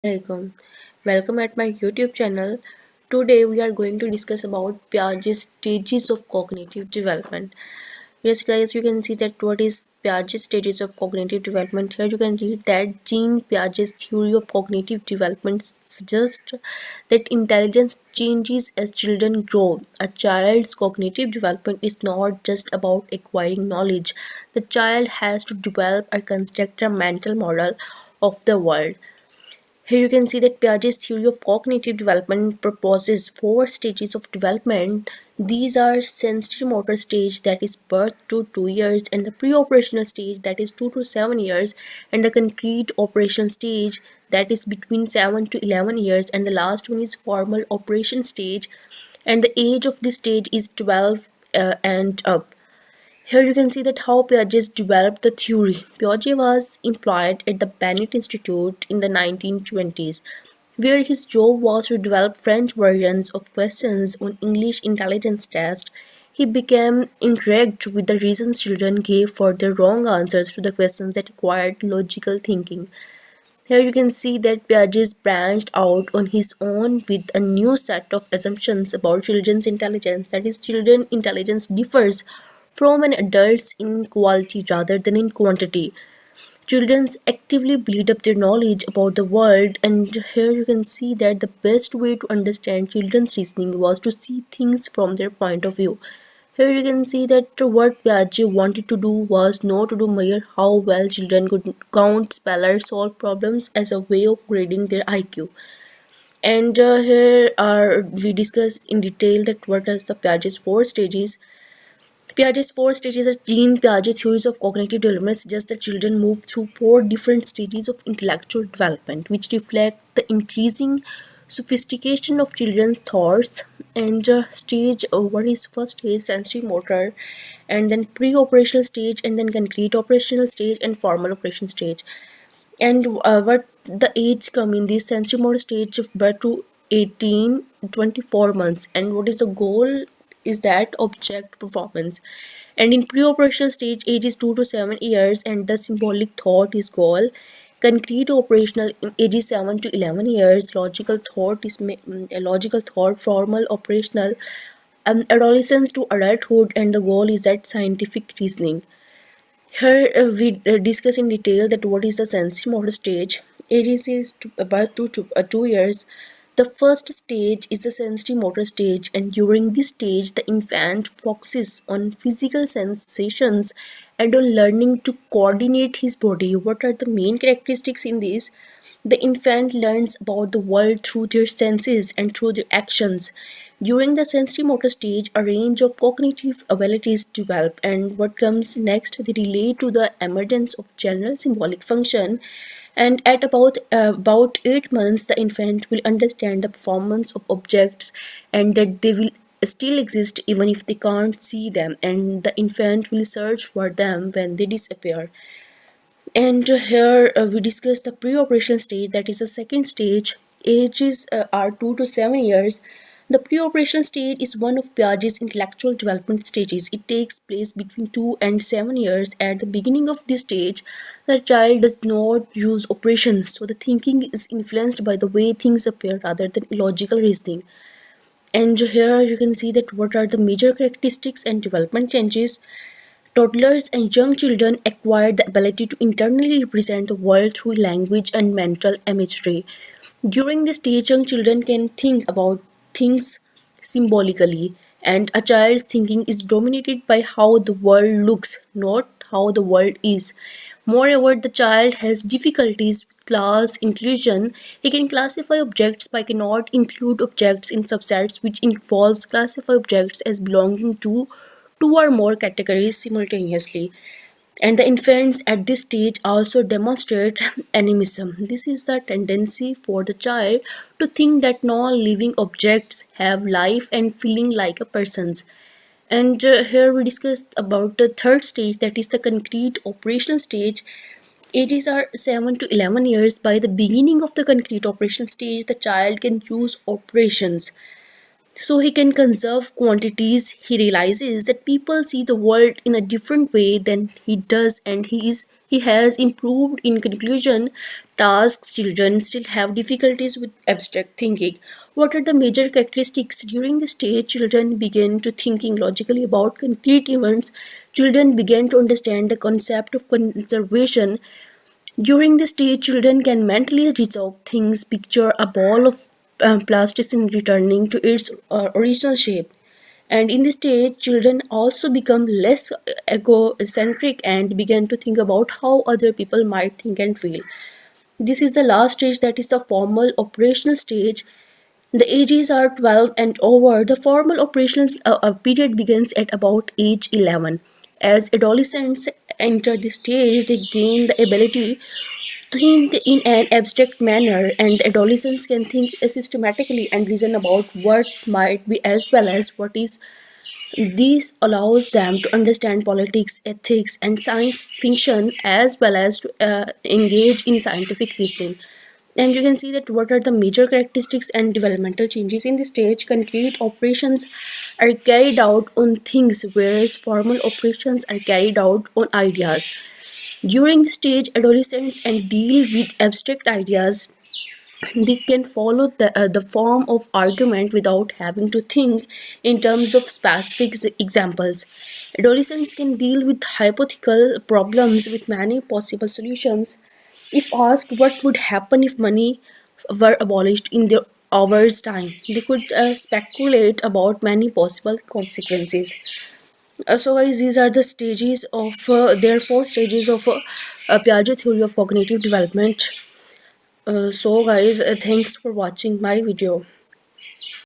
Alaikum. Welcome at my YouTube channel. Today we are going to discuss about Piaget's stages of cognitive development. Yes guys, you can see that what is Piaget's stages of cognitive development. Here you can read that Jean Piaget's theory of cognitive development suggests that intelligence changes as children grow. A child's cognitive development is not just about acquiring knowledge. The child has to develop or construct a mental model of the world. Here you can see that Piaget's theory of cognitive development proposes four stages of development. These are sensory motor stage, that is birth to 2 years, and the pre-operational stage, that is 2 to 7 years, and the concrete operational stage, that is between 7 to 11 years, and the last one is formal operation stage, and the age of this stage is 12 and up. Here you can see that how Piaget developed the theory. Piaget was employed at the Bennett Institute in the 1920s, where his job was to develop French versions of questions on English intelligence tests. He became intrigued with the reasons children gave for their wrong answers to the questions that required logical thinking. Here you can see that Piaget branched out on his own with a new set of assumptions about children's intelligence. That is, children's intelligence differs from an adult's in quality rather than in quantity. Children actively build up their knowledge about the world, and here you can see that the best way to understand children's reasoning was to see things from their point of view. Here you can see that what Piaget wanted to do was not to measure how well children could count, spell, or solve problems as a way of grading their IQ. And here are we discuss in detail that what are the Piaget's four stages. Piaget's four stages are Jean Piaget theories of cognitive development suggests that children move through four different stages of intellectual development, which reflect the increasing sophistication of children's thoughts. And stage what is first stage sensory motor, and then pre-operational stage, and then concrete operational stage, and formal operation stage. And what the age come in this sensory motor stage of birth to 18 24 months, and what is the goal is that object performance. And in pre-operational stage, age is 2 to 7 years, and the symbolic thought is goal. Concrete operational in age is 7 to 11 years. Logical thought is a logical thought. Formal operational adolescence to adulthood, and the goal is that scientific reasoning. Here we discuss in detail that what is the sensory motor stage. Ages is about 2 years. The first stage is the sensory motor stage, and during this stage, the infant focuses on physical sensations and on learning to coordinate his body. What are the main characteristics in this? The infant learns about the world through their senses and through their actions. During the sensory motor stage, a range of cognitive abilities develop, and what comes next, they relate to the emergence of general symbolic function. And at about 8 months, the infant will understand the performance of objects, and that they will still exist even if they can't see them, and the infant will search for them when they disappear. And here we discuss the pre-operational stage, that is the second stage. Ages are 2 to 7 years. The pre-operational stage is one of Piaget's intellectual development stages. It takes place between 2 and 7 years. At the beginning of this stage, the child does not use operations, so the thinking is influenced by the way things appear rather than logical reasoning. And here you can see that what are the major characteristics and development changes. Toddlers and young children acquire the ability to internally represent the world through language and mental imagery. During this stage, young children can think about things symbolically, and a child's thinking is dominated by how the world looks, not how the world is. Moreover, the child has difficulties with class inclusion. He can classify objects but cannot include objects in subsets, which involves classify objects as belonging to two or more categories simultaneously. And the infants at this stage also demonstrate animism. This is the tendency for the child to think that non-living objects have life and feeling like a person's. And here we discussed about the third stage, that is the concrete operational stage. Ages are 7 to 11 years. By the beginning of the concrete operational stage, the child can use operations so he can conserve quantities. He realizes that people see the world in a different way than he does, and he has improved in conclusion tasks, children still have difficulties with abstract thinking. What are the major characteristics? During this stage, children begin to thinking logically about concrete events. Children begin to understand the concept of conservation. During this stage, children can mentally resolve things, picture a ball of plasticine returning to its original shape. And in this stage, children also become less egocentric and begin to think about how other people might think and feel. This is the last stage, that is the formal operational stage. The ages are 12 and over. The formal operational period begins at about age 11. As adolescents enter this stage, they gain the ability to think in an abstract manner, and adolescents can think systematically and reason about what might be as well as what is. This allows them to understand politics, ethics, and science fiction as well as to engage in scientific reasoning. And you can see that what are the major characteristics and developmental changes in this stage. Concrete operations are carried out on things, whereas formal operations are carried out on ideas. During this stage, adolescents and deal with abstract ideas. They can follow the form of argument without having to think in terms of specific examples. Adolescents can deal with hypothetical problems with many possible solutions. If asked what would happen if money were abolished in the hour's time, they could speculate about many possible consequences. So, guys, these are the stages of there are four stages of Piaget theory of cognitive development. So guys, thanks for watching my video.